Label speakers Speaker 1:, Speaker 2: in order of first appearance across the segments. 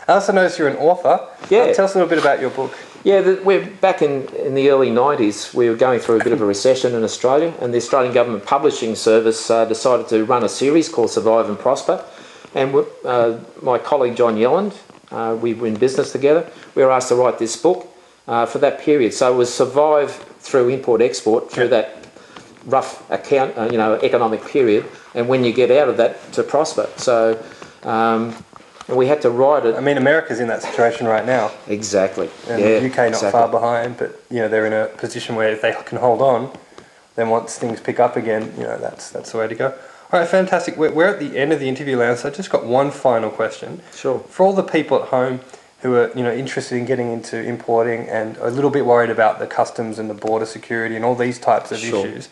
Speaker 1: I also noticed you're an author.
Speaker 2: Yeah.
Speaker 1: Tell us a little bit about your book.
Speaker 2: Yeah, we're back in the early 90s. We were going through a bit of a recession in Australia, and the Australian Government Publishing Service decided to run a series called Survive and Prosper. And my colleague John Yelland, we were in business together. We were asked to write this book for that period. So it was survive through import-export through that rough economic period, and when you get out of that, to prosper. So we had to write it.
Speaker 1: I mean, America's in that situation right now.
Speaker 2: Exactly.
Speaker 1: And the UK not far behind, but they're in a position where if they can hold on, then once things pick up again, that's the way to go. All right, fantastic. We're at the end of the interview, Lance. I just got one final question.
Speaker 2: Sure.
Speaker 1: For all the people at home who are interested in getting into importing and a little bit worried about the customs and the border security and all these types of issues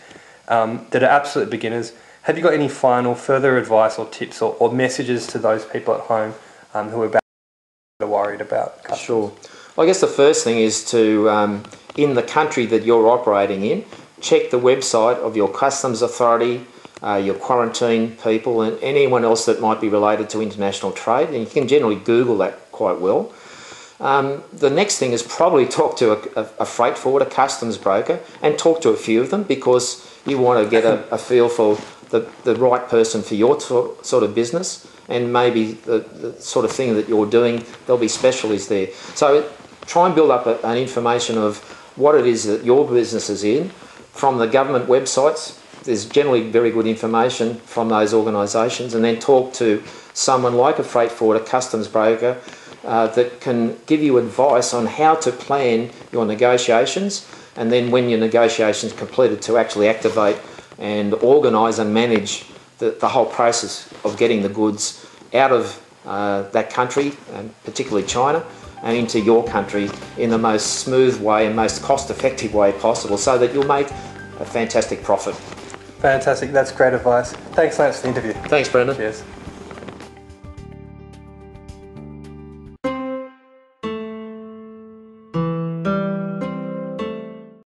Speaker 1: that are absolute beginners, have you got any final further advice or tips or messages to those people at home who are worried about customs?
Speaker 2: Sure. Well, I guess the first thing is to, in the country that you're operating in, check the website of your customs authority, your quarantine people, and anyone else that might be related to international trade. And you can generally Google that quite well. The next thing is probably talk to a freight forwarder, customs broker, and talk to a few of them, because you want to get a feel for the right person for your sort of business, and maybe the sort of thing that you're doing. There'll be specialists there. So try and build up an information of what it is that your business is in from the government websites. There's generally very good information from those organisations, and then talk to someone like a freight forwarder, customs broker, that can give you advice on how to plan your negotiations, and then when your negotiations completed, to actually activate and organise and manage the whole process of getting the goods out of that country, and particularly China, and into your country in the most smooth way and most cost-effective way possible, so that you'll make a fantastic profit.
Speaker 1: Fantastic. That's great advice. Thanks, Lance, for the interview.
Speaker 2: Thanks, Brendan.
Speaker 1: Cheers.